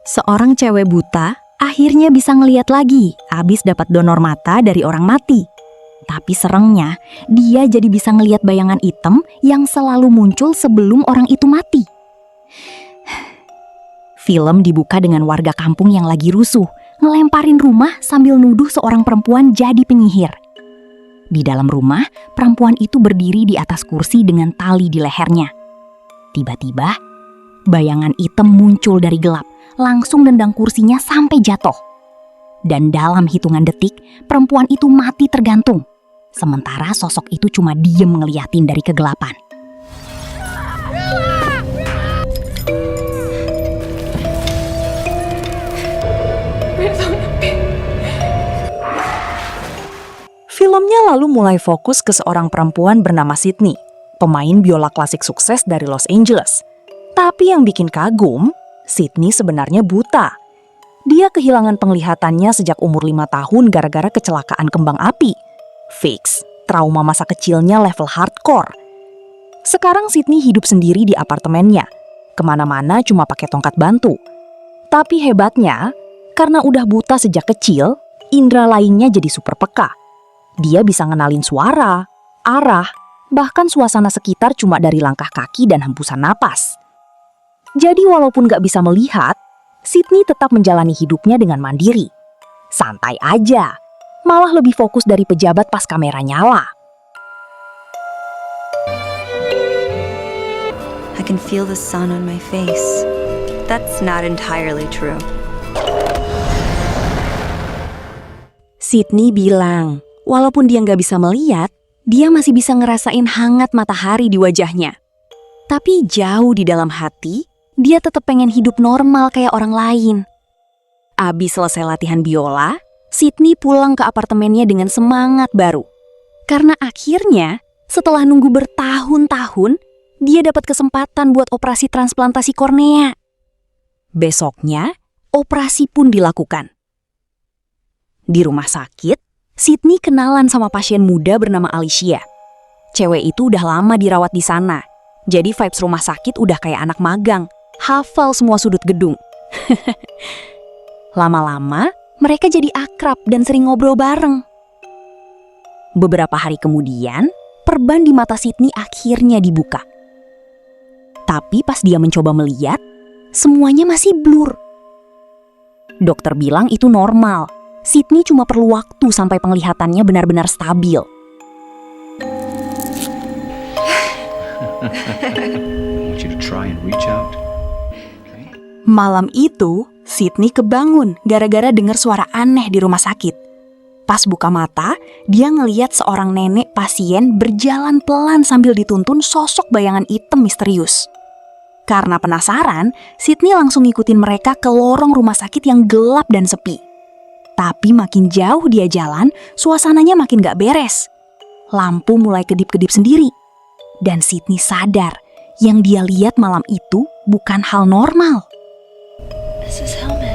Seorang cewek buta akhirnya bisa ngeliat lagi abis dapat donor mata dari orang mati. Tapi serengnya, dia jadi bisa ngeliat bayangan hitam yang selalu muncul sebelum orang itu mati. Film dibuka dengan warga kampung yang lagi rusuh, ngelemparin rumah sambil nuduh seorang perempuan jadi penyihir. Di dalam rumah, perempuan itu berdiri di atas kursi dengan tali di lehernya. Tiba-tiba, bayangan hitam muncul dari gelap, langsung nendang kursinya sampai jatuh. Dan dalam hitungan detik, perempuan itu mati tergantung. Sementara sosok itu cuma diem ngeliatin dari kegelapan. Filmnya lalu mulai fokus ke seorang perempuan bernama Sydney, pemain biola klasik sukses dari Los Angeles. Tapi yang bikin kagum, Sydney sebenarnya buta. Dia kehilangan penglihatannya sejak umur 5 tahun gara-gara kecelakaan kembang api. Fix, trauma masa kecilnya level hardcore. Sekarang Sydney hidup sendiri di apartemennya. Kemana-mana cuma pakai tongkat bantu. Tapi hebatnya, karena udah buta sejak kecil, indera lainnya jadi super peka. Dia bisa ngenalin suara, arah, bahkan suasana sekitar cuma dari langkah kaki dan hembusan napas. Jadi walaupun gak bisa melihat, Sydney tetap menjalani hidupnya dengan mandiri. Santai aja, malah lebih fokus dari pejabat pas kamera nyala. I can feel the sun on my face. That's not entirely true. Sydney bilang, walaupun dia nggak bisa melihat, dia masih bisa ngerasain hangat matahari di wajahnya. Tapi jauh di dalam hati, dia tetap pengen hidup normal kayak orang lain. Abis selesai latihan biola, Sydney pulang ke apartemennya dengan semangat baru. Karena akhirnya, setelah nunggu bertahun-tahun, dia dapat kesempatan buat operasi transplantasi kornea. Besoknya, operasi pun dilakukan. Di rumah sakit, Sydney kenalan sama pasien muda bernama Alicia. Cewek itu udah lama dirawat di sana, jadi vibes rumah sakit udah kayak anak magang, hafal semua sudut gedung. Lama-lama, mereka jadi akrab dan sering ngobrol bareng. Beberapa hari kemudian, perban di mata Sydney akhirnya dibuka. Tapi pas dia mencoba melihat, semuanya masih blur. Dokter bilang itu normal. Sydney cuma perlu waktu sampai penglihatannya benar-benar stabil. Malam itu, Sydney kebangun gara-gara dengar suara aneh di rumah sakit. Pas buka mata, dia ngeliat seorang nenek pasien berjalan pelan sambil dituntun sosok bayangan hitam misterius. Karena penasaran, Sydney langsung ngikutin mereka ke lorong rumah sakit yang gelap dan sepi. Tapi makin jauh dia jalan, suasananya makin gak beres. Lampu mulai kedip-kedip sendiri. Dan Sydney sadar, yang dia lihat malam itu bukan hal normal. This is Helmet.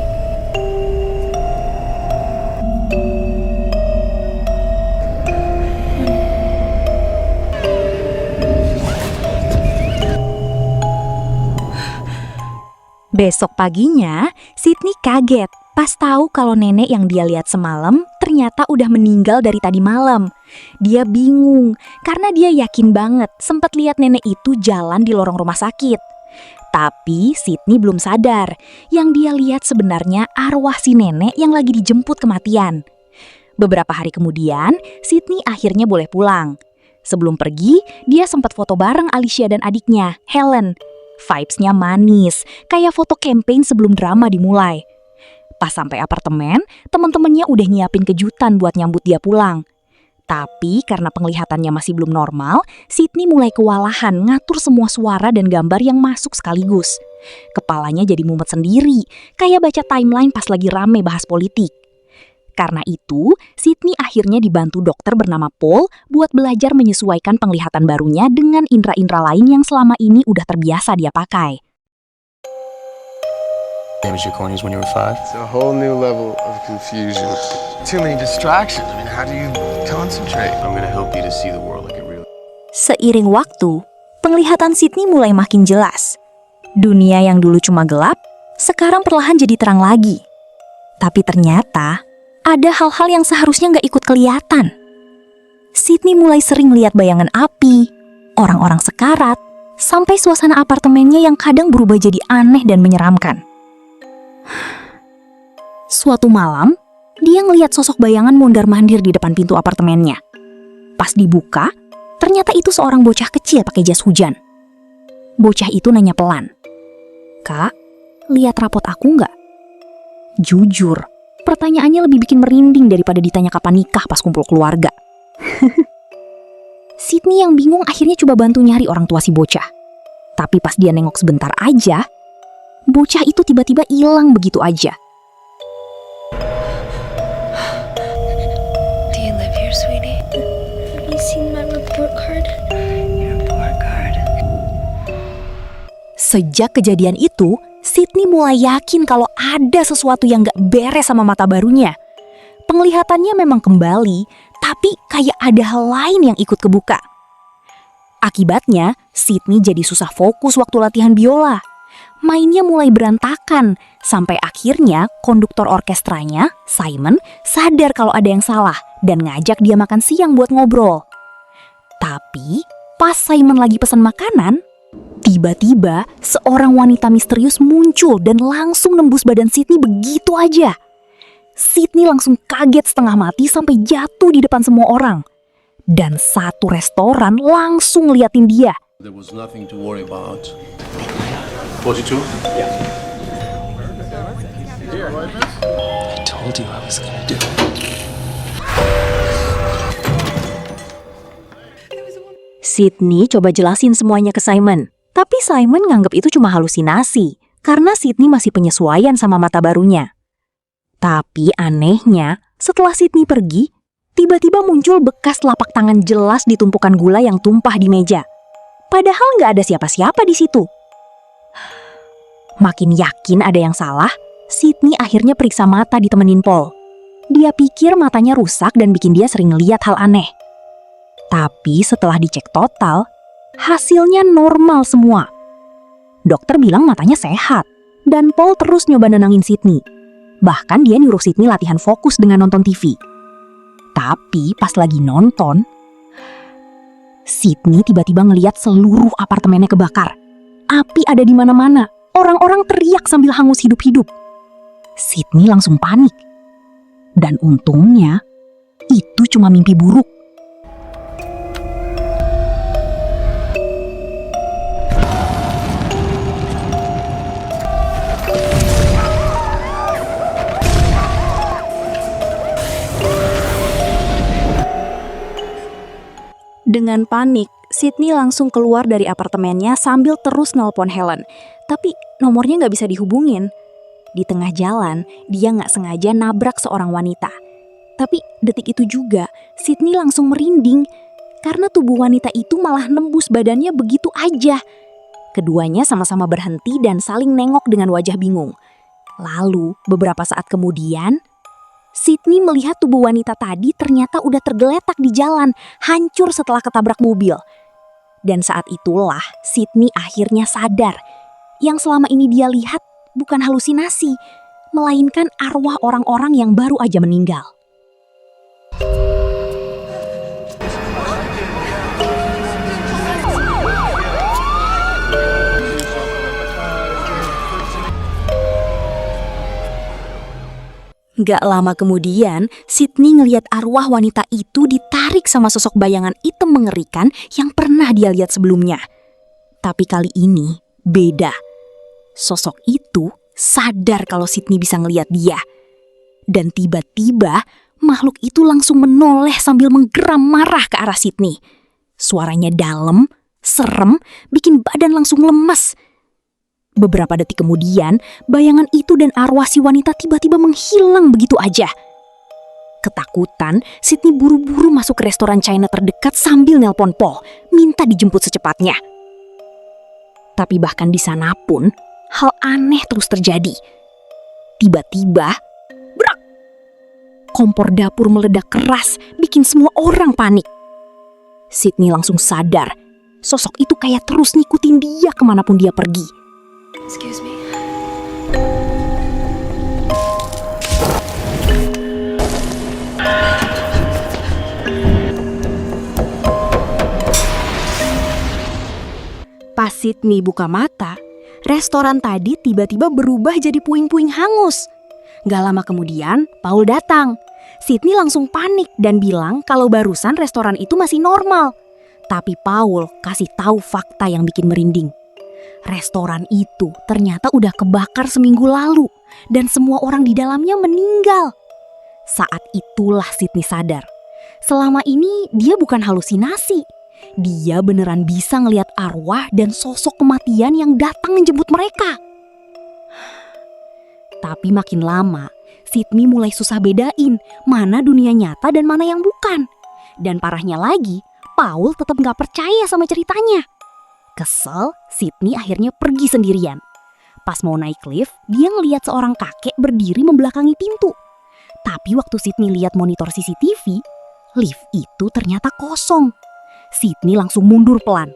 Besok paginya, Sydney kaget pas tahu kalau nenek yang dia lihat semalam ternyata udah meninggal dari tadi malam. Dia bingung karena dia yakin banget sempat lihat nenek itu jalan di lorong rumah sakit. Tapi Sydney belum sadar, yang dia lihat sebenarnya arwah si nenek yang lagi dijemput kematian. Beberapa hari kemudian, Sydney akhirnya boleh pulang. Sebelum pergi, dia sempat foto bareng Alicia dan adiknya, Helen. Vibes-nya manis, kayak foto campaign sebelum drama dimulai. Pas sampai apartemen, teman-temannya udah nyiapin kejutan buat nyambut dia pulang. Tapi karena penglihatannya masih belum normal, Sydney mulai kewalahan ngatur semua suara dan gambar yang masuk sekaligus. Kepalanya jadi mumet sendiri, kayak baca timeline pas lagi rame bahas politik. Karena itu, Sydney akhirnya dibantu dokter bernama Paul buat belajar menyesuaikan penglihatan barunya dengan indera-indera lain yang selama ini udah terbiasa dia pakai. Damaged your corneas when you were 5? It's a whole new level of confusion. Too many distractions. I mean, how do you concentrate? I'm gonna help you to see the world like it really is. Seiring waktu, penglihatan Sydney mulai makin jelas. Dunia yang dulu cuma gelap, sekarang perlahan jadi terang lagi. Tapi ternyata ada hal-hal yang seharusnya nggak ikut kelihatan. Sydney mulai sering lihat bayangan api, orang-orang sekarat, sampai suasana apartemennya yang kadang berubah jadi aneh dan menyeramkan. Suatu malam, dia ngelihat sosok bayangan mondar-mandir di depan pintu apartemennya. Pas dibuka, ternyata itu seorang bocah kecil pakai jas hujan. Bocah itu nanya pelan, "Kak, lihat rapot aku nggak?" Jujur, pertanyaannya lebih bikin merinding daripada ditanya kapan nikah pas kumpul keluarga. Sydney yang bingung akhirnya coba bantu nyari orang tua si bocah. Tapi pas dia nengok sebentar aja, bocah itu tiba-tiba hilang begitu aja. Do you live here, sweetie? Have you seen my report card? Your report card. Sejak kejadian itu, Sydney mulai yakin kalau ada sesuatu yang gak beres sama mata barunya. Penglihatannya memang kembali, tapi kayak ada hal lain yang ikut kebuka. Akibatnya, Sydney jadi susah fokus waktu latihan biola. Mainnya mulai berantakan, sampai akhirnya konduktor orkestranya, Simon, sadar kalau ada yang salah dan ngajak dia makan siang buat ngobrol. Tapi, pas Simon lagi pesan makanan, tiba-tiba seorang wanita misterius muncul dan langsung nembus badan Sydney begitu aja. Sydney langsung kaget setengah mati sampai jatuh di depan semua orang. Dan satu restoran langsung liatin dia. There was nothing to worry about. 42? Yeah. I told you I was gonna do it. Sydney coba jelasin semuanya ke Simon. Tapi Simon nganggep itu cuma halusinasi. Karena Sydney masih penyesuaian sama mata barunya. Tapi anehnya, setelah Sydney pergi, tiba-tiba muncul bekas telapak tangan jelas di tumpukan gula yang tumpah di meja. Padahal nggak ada siapa-siapa di situ. Makin yakin ada yang salah, Sydney akhirnya periksa mata ditemenin Paul. Dia pikir matanya rusak dan bikin dia sering lihat hal aneh. Tapi setelah dicek total, hasilnya normal semua. Dokter bilang matanya sehat, dan Paul terus nyoba nenangin Sydney. Bahkan dia nyuruh Sydney latihan fokus dengan nonton TV. Tapi pas lagi nonton, Sydney tiba-tiba ngelihat seluruh apartemennya kebakar. Api ada di mana-mana. Orang-orang teriak sambil hangus hidup-hidup. Sydney langsung panik. Dan untungnya, itu cuma mimpi buruk. Dengan panik, Sydney langsung keluar dari apartemennya sambil terus nelpon Helen. Tapi nomornya nggak bisa dihubungin. Di tengah jalan, dia nggak sengaja nabrak seorang wanita. Tapi detik itu juga, Sydney langsung merinding. Karena tubuh wanita itu malah nembus badannya begitu aja. Keduanya sama-sama berhenti dan saling nengok dengan wajah bingung. Lalu, beberapa saat kemudian, Sydney melihat tubuh wanita tadi ternyata udah tergeletak di jalan, hancur setelah ketabrak mobil. Dan saat itulah Sydney akhirnya sadar, yang selama ini dia lihat bukan halusinasi, melainkan arwah orang-orang yang baru aja meninggal. Gak lama kemudian, Sydney ngelihat arwah wanita itu ditarik sama sosok bayangan hitam mengerikan yang pernah dia lihat sebelumnya. Tapi kali ini beda. Sosok itu sadar kalau Sydney bisa ngelihat dia. Dan tiba-tiba makhluk itu langsung menoleh sambil menggeram marah ke arah Sydney. Suaranya dalam, serem, bikin badan langsung lemas. Beberapa detik kemudian, bayangan itu dan arwah si wanita tiba-tiba menghilang begitu aja. Ketakutan, Sydney buru-buru masuk ke restoran China terdekat sambil nelpon Paul, minta dijemput secepatnya. Tapi bahkan di sana pun, hal aneh terus terjadi. Tiba-tiba, brak! Kompor dapur meledak keras, bikin semua orang panik. Sydney langsung sadar, sosok itu kayak terus ngikutin dia kemanapun dia pergi. Excuse me. Sydney buka mata, restoran tadi tiba-tiba berubah jadi puing-puing hangus. Gak lama kemudian, Paul datang. Sydney langsung panik dan bilang kalau barusan restoran itu masih normal. Tapi Paul kasih tahu fakta yang bikin merinding. Restoran itu ternyata udah kebakar seminggu lalu dan semua orang di dalamnya meninggal. Saat itulah Sydney sadar. Selama ini dia bukan halusinasi. Dia beneran bisa ngelihat arwah dan sosok kematian yang datang menjemput mereka. Tapi makin lama, Sydney mulai susah bedain mana dunia nyata dan mana yang bukan. Dan parahnya lagi, Paul tetap gak percaya sama ceritanya. Kesel, Sydney akhirnya pergi sendirian. Pas mau naik lift, dia ngelihat seorang kakek berdiri membelakangi pintu. Tapi waktu Sydney lihat monitor CCTV, lift itu ternyata kosong. Sydney langsung mundur pelan.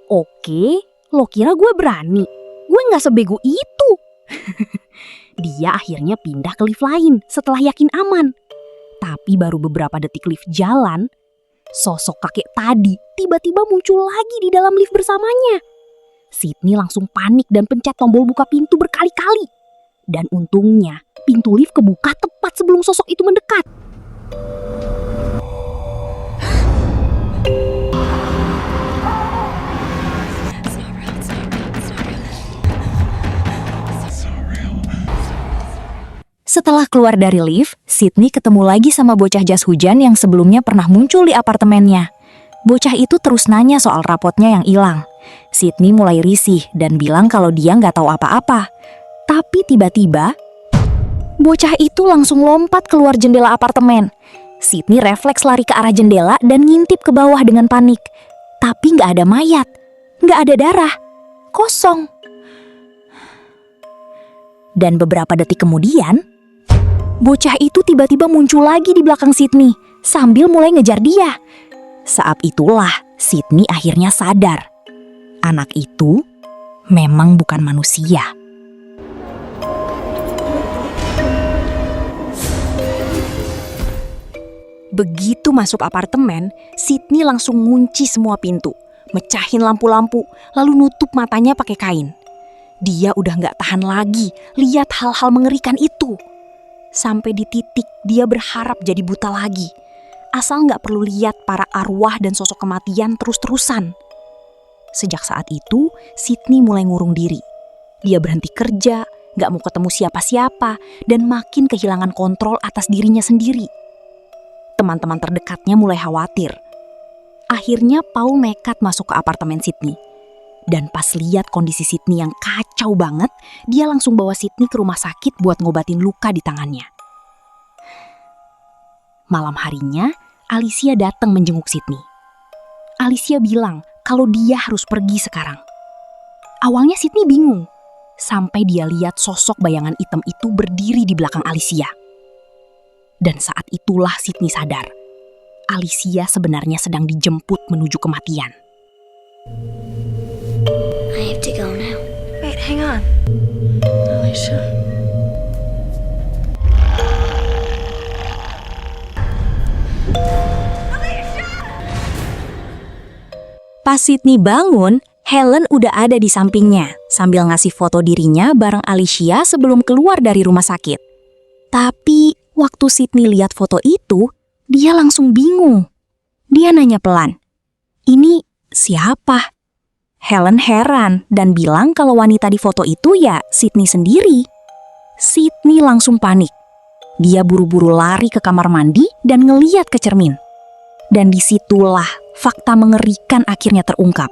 Oke, lo kira gue berani? Gue gak sebego itu. Dia akhirnya pindah ke lift lain setelah yakin aman. Tapi baru beberapa detik lift jalan, sosok kakek tadi tiba-tiba muncul lagi di dalam lift bersamanya. Sydney langsung panik dan pencet tombol buka pintu berkali-kali. Dan untungnya, pintu lift kebuka tepat sebelum sosok itu mendekat. Setelah keluar dari lift, Sydney ketemu lagi sama bocah jas hujan yang sebelumnya pernah muncul di apartemennya. Bocah itu terus nanya soal rapotnya yang hilang. Sydney mulai risih dan bilang kalau dia nggak tahu apa-apa. Tapi tiba-tiba, bocah itu langsung lompat keluar jendela apartemen. Sydney refleks lari ke arah jendela dan ngintip ke bawah dengan panik. Tapi nggak ada mayat, nggak ada darah, kosong. Dan beberapa detik kemudian, bocah itu tiba-tiba muncul lagi di belakang Sydney sambil mulai ngejar dia. Saat itulah Sydney akhirnya sadar. Anak itu memang bukan manusia. Begitu masuk apartemen, Sydney langsung ngunci semua pintu, mecahin lampu-lampu, lalu nutup matanya pakai kain. Dia udah gak tahan lagi lihat hal-hal mengerikan itu. Sampai di titik dia berharap jadi buta lagi. Asal gak perlu lihat para arwah dan sosok kematian terus-terusan. Sejak saat itu, Sydney mulai ngurung diri. Dia berhenti kerja, gak mau ketemu siapa-siapa, dan makin kehilangan kontrol atas dirinya sendiri. Teman-teman terdekatnya mulai khawatir. Akhirnya Paul nekat masuk ke apartemen Sydney. Dan pas lihat kondisi Sydney yang kacau banget, dia langsung bawa Sydney ke rumah sakit buat ngobatin luka di tangannya. Malam harinya, Alicia datang menjenguk Sydney. Alicia bilang kalau dia harus pergi sekarang. Awalnya Sydney bingung, sampai dia lihat sosok bayangan hitam itu berdiri di belakang Alicia. Dan saat itulah Sydney sadar, Alicia sebenarnya sedang dijemput menuju kematian. I have to go now. Wait, hang on. Alicia. Pas Sydney bangun, Helen udah ada di sampingnya sambil ngasih foto dirinya bareng Alicia sebelum keluar dari rumah sakit. Tapi waktu Sydney lihat foto itu, dia langsung bingung. Dia nanya pelan, "Ini siapa?" Helen heran dan bilang kalau wanita di foto itu ya Sydney sendiri. Sydney langsung panik. Dia buru-buru lari ke kamar mandi dan ngeliat ke cermin. Dan disitulah fakta mengerikan akhirnya terungkap.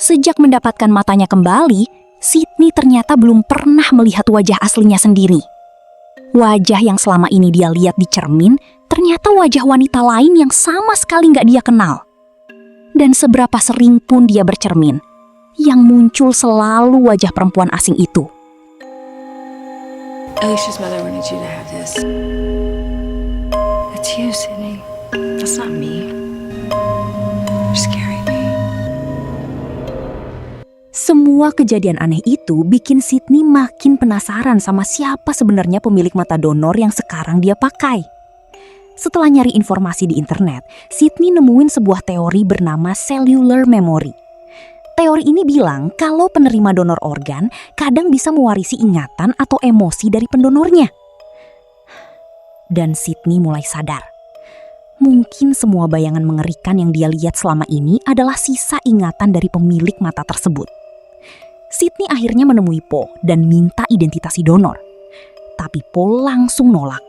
Sejak mendapatkan matanya kembali, Sydney ternyata belum pernah melihat wajah aslinya sendiri. Wajah yang selama ini dia lihat di cermin ternyata wajah wanita lain yang sama sekali nggak dia kenal. Dan seberapa sering pun dia bercermin, yang muncul selalu wajah perempuan asing itu. Alicia's mother wanted you to have this. That's you, Sydney. That's not me. You're scaring me. Semua kejadian aneh itu bikin Sydney makin penasaran sama siapa sebenarnya pemilik mata donor yang sekarang dia pakai. Setelah nyari informasi di internet, Sydney nemuin sebuah teori bernama cellular memory. Teori ini bilang kalau penerima donor organ kadang bisa mewarisi ingatan atau emosi dari pendonornya. Dan Sydney mulai sadar. Mungkin semua bayangan mengerikan yang dia lihat selama ini adalah sisa ingatan dari pemilik mata tersebut. Sydney akhirnya menemui Po dan minta identitas si donor. Tapi Po langsung nolak.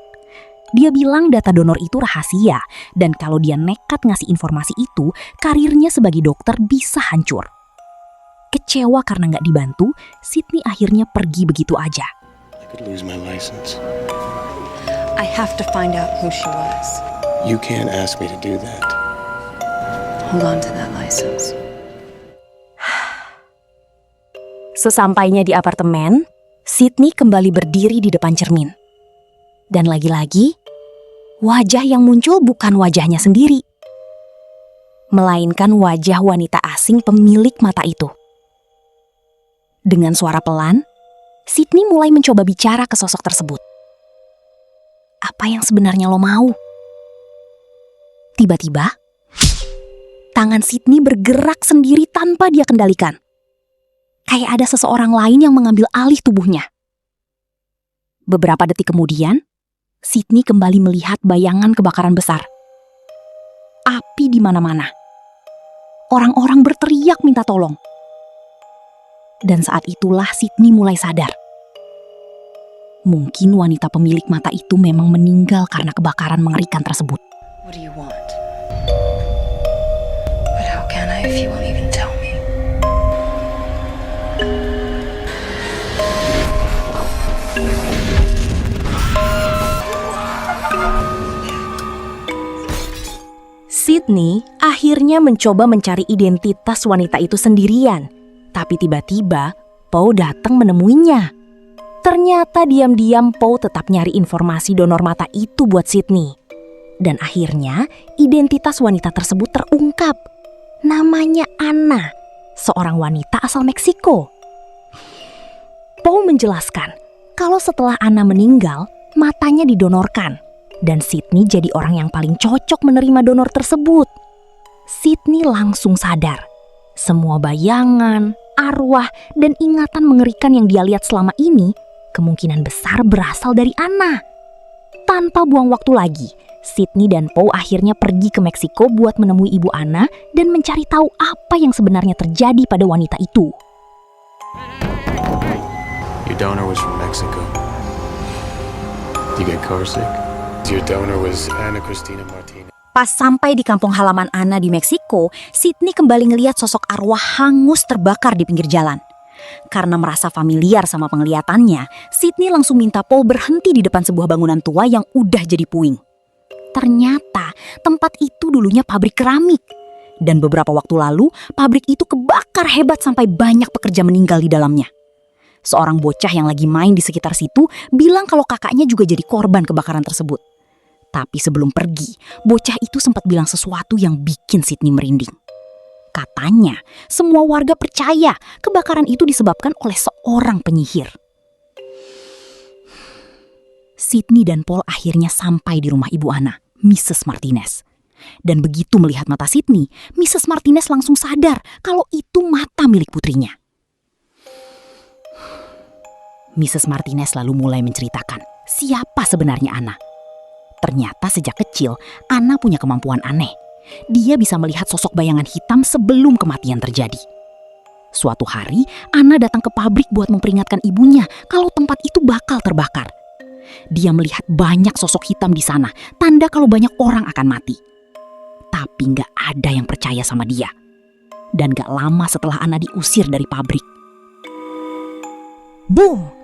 Dia bilang data donor itu rahasia dan kalau dia nekat ngasih informasi itu, karirnya sebagai dokter bisa hancur. Kecewa karena nggak dibantu, Sydney akhirnya pergi begitu aja. I could lose my license. I have to find out who she was. You can't ask me to do that. Hold on to that license. Sesampainya di apartemen, Sydney kembali berdiri di depan cermin. Dan lagi-lagi, wajah yang muncul bukan wajahnya sendiri, melainkan wajah wanita asing pemilik mata itu. Dengan suara pelan, Sydney mulai mencoba bicara ke sosok tersebut. Apa yang sebenarnya lo mau? Tiba-tiba, tangan Sydney bergerak sendiri tanpa dia kendalikan. Kayak ada seseorang lain yang mengambil alih tubuhnya. Beberapa detik kemudian, Sydney kembali melihat bayangan kebakaran besar. Api di mana-mana. Orang-orang berteriak minta tolong. Dan saat itulah Sydney mulai sadar. Mungkin wanita pemilik mata itu memang meninggal karena kebakaran mengerikan tersebut. What do you want? But how can I if you won't even tell me? Sydney akhirnya mencoba mencari identitas wanita itu sendirian. Tapi tiba-tiba, Po datang menemuinya. Ternyata diam-diam Po tetap nyari informasi donor mata itu buat Sydney. Dan akhirnya, identitas wanita tersebut terungkap. Namanya Anna, seorang wanita asal Meksiko. Po menjelaskan kalau setelah Anna meninggal, matanya didonorkan. Dan Sydney jadi orang yang paling cocok menerima donor tersebut. Sydney langsung sadar. Semua bayangan, arwah, dan ingatan mengerikan yang dia lihat selama ini kemungkinan besar berasal dari Anna. Tanpa buang waktu lagi, Sydney dan Po akhirnya pergi ke Meksiko buat menemui Ibu Anna dan mencari tahu apa yang sebenarnya terjadi pada wanita itu. Your donor was from Mexico. You get car sick? Your donor was Ana Cristina Martinez. Pas sampai di kampung halaman Anna di Meksiko, Sydney kembali ngeliat sosok arwah hangus terbakar di pinggir jalan. Karena merasa familiar sama penglihatannya, Sydney langsung minta Po berhenti di depan sebuah bangunan tua yang udah jadi puing. Ternyata tempat itu dulunya pabrik keramik. Dan beberapa waktu lalu, pabrik itu kebakar hebat sampai banyak pekerja meninggal di dalamnya. Seorang bocah yang lagi main di sekitar situ bilang kalau kakaknya juga jadi korban kebakaran tersebut. Tapi sebelum pergi, bocah itu sempat bilang sesuatu yang bikin Sydney merinding. Katanya, semua warga percaya kebakaran itu disebabkan oleh seorang penyihir. Sydney dan Paul akhirnya sampai di rumah Ibu Anna, Mrs. Martinez. Dan begitu melihat mata Sydney, Mrs. Martinez langsung sadar kalau itu mata milik putrinya. Mrs. Martinez lalu mulai menceritakan siapa sebenarnya Anna. Ternyata sejak kecil, Anna punya kemampuan aneh. Dia bisa melihat sosok bayangan hitam sebelum kematian terjadi. Suatu hari, Anna datang ke pabrik buat memperingatkan ibunya kalau tempat itu bakal terbakar. Dia melihat banyak sosok hitam di sana, tanda kalau banyak orang akan mati. Tapi gak ada yang percaya sama dia. Dan gak lama setelah Anna diusir dari pabrik. Boom!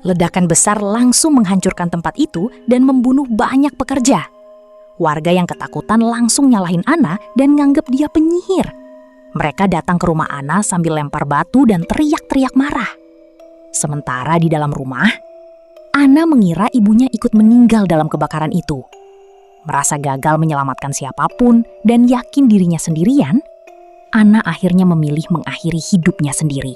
Ledakan besar langsung menghancurkan tempat itu dan membunuh banyak pekerja. Warga yang ketakutan langsung nyalahin Anna dan nganggep dia penyihir. Mereka datang ke rumah Anna sambil lempar batu dan teriak-teriak marah. Sementara di dalam rumah, Anna mengira ibunya ikut meninggal dalam kebakaran itu. Merasa gagal menyelamatkan siapapun dan yakin dirinya sendirian, Anna akhirnya memilih mengakhiri hidupnya sendiri.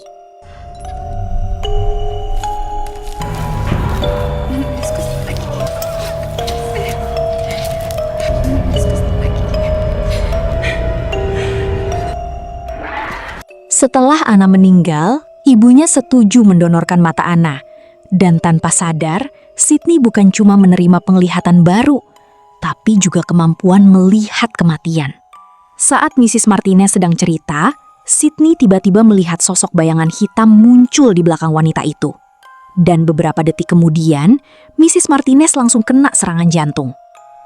Setelah Anna meninggal, ibunya setuju mendonorkan mata Anna. Dan tanpa sadar, Sydney bukan cuma menerima penglihatan baru, tapi juga kemampuan melihat kematian. Saat Mrs. Martinez sedang cerita, Sydney tiba-tiba melihat sosok bayangan hitam muncul di belakang wanita itu. Dan beberapa detik kemudian, Mrs. Martinez langsung kena serangan jantung.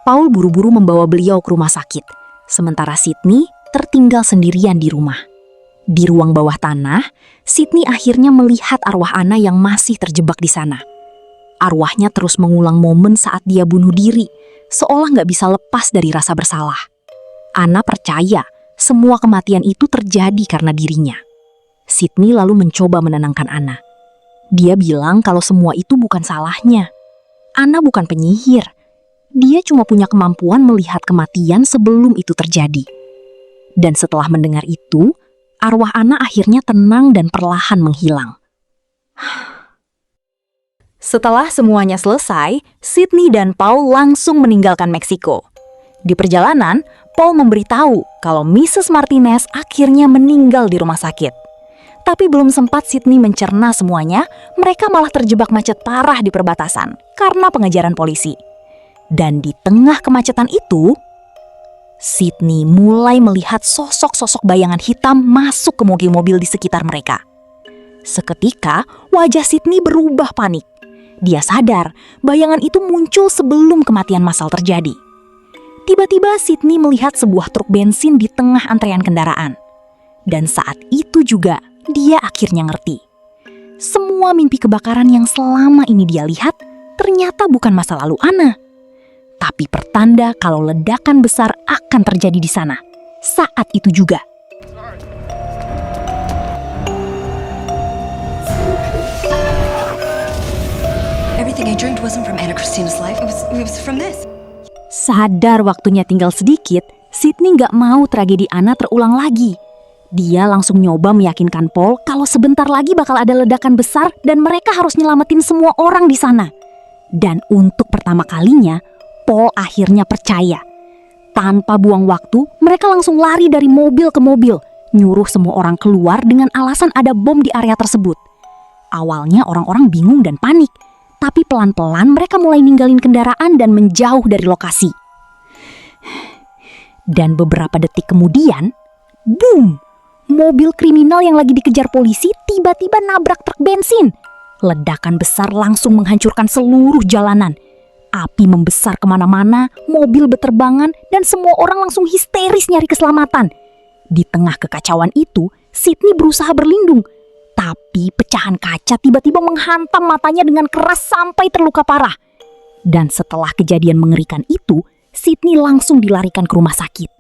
Paul buru-buru membawa beliau ke rumah sakit, sementara Sydney tertinggal sendirian di rumah. Di ruang bawah tanah, Sydney akhirnya melihat arwah Anna yang masih terjebak di sana. Arwahnya terus mengulang momen saat dia bunuh diri, seolah nggak bisa lepas dari rasa bersalah. Anna percaya semua kematian itu terjadi karena dirinya. Sydney lalu mencoba menenangkan Anna. Dia bilang kalau semua itu bukan salahnya. Anna bukan penyihir. Dia cuma punya kemampuan melihat kematian sebelum itu terjadi. Dan setelah mendengar itu, arwah Anna akhirnya tenang dan perlahan menghilang. Setelah semuanya selesai, Sydney dan Paul langsung meninggalkan Meksiko. Di perjalanan, Paul memberitahu kalau Mrs. Martinez akhirnya meninggal di rumah sakit. Tapi belum sempat Sydney mencerna semuanya, mereka malah terjebak macet parah di perbatasan karena pengejaran polisi. Dan di tengah kemacetan itu, Sydney mulai melihat sosok-sosok bayangan hitam masuk ke mobil-mobil di sekitar mereka. Seketika, wajah Sydney berubah panik. Dia sadar bayangan itu muncul sebelum kematian massal terjadi. Tiba-tiba Sydney melihat sebuah truk bensin di tengah antrean kendaraan. Dan saat itu juga, dia akhirnya ngerti. Semua mimpi kebakaran yang selama ini dia lihat ternyata bukan masa lalu Anna, tapi pertanda kalau ledakan besar akan terjadi di sana. Saat itu juga. Everything I dreamed wasn't from Anna Christina's life. It was from this. Sadar waktunya tinggal sedikit, Sydney nggak mau tragedi Anna terulang lagi. Dia langsung nyoba meyakinkan Paul kalau sebentar lagi bakal ada ledakan besar dan mereka harus nyelamatin semua orang di sana. Dan untuk pertama kalinya, Paul akhirnya percaya. Tanpa buang waktu, mereka langsung lari dari mobil ke mobil, nyuruh semua orang keluar dengan alasan ada bom di area tersebut. Awalnya orang-orang bingung dan panik, tapi pelan-pelan mereka mulai ninggalin kendaraan dan menjauh dari lokasi. Dan beberapa detik kemudian, boom! Mobil kriminal yang lagi dikejar polisi tiba-tiba nabrak truk bensin. Ledakan besar langsung menghancurkan seluruh jalanan. Api membesar kemana-mana, mobil berterbangan, dan semua orang langsung histeris nyari keselamatan. Di tengah kekacauan itu, Sydney berusaha berlindung. Tapi pecahan kaca tiba-tiba menghantam matanya dengan keras sampai terluka parah. Dan setelah kejadian mengerikan itu, Sydney langsung dilarikan ke rumah sakit.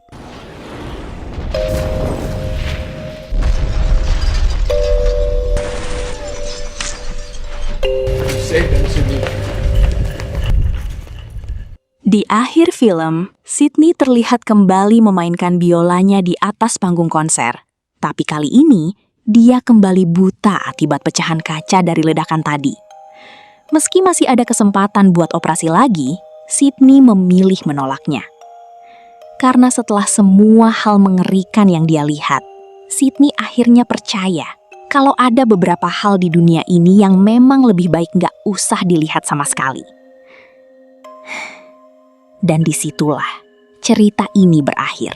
Di akhir film, Sydney terlihat kembali memainkan biolanya di atas panggung konser. Tapi kali ini, dia kembali buta akibat pecahan kaca dari ledakan tadi. Meski masih ada kesempatan buat operasi lagi, Sydney memilih menolaknya. Karena setelah semua hal mengerikan yang dia lihat, Sydney akhirnya percaya kalau ada beberapa hal di dunia ini yang memang lebih baik nggak usah dilihat sama sekali. Dan disitulah cerita ini berakhir.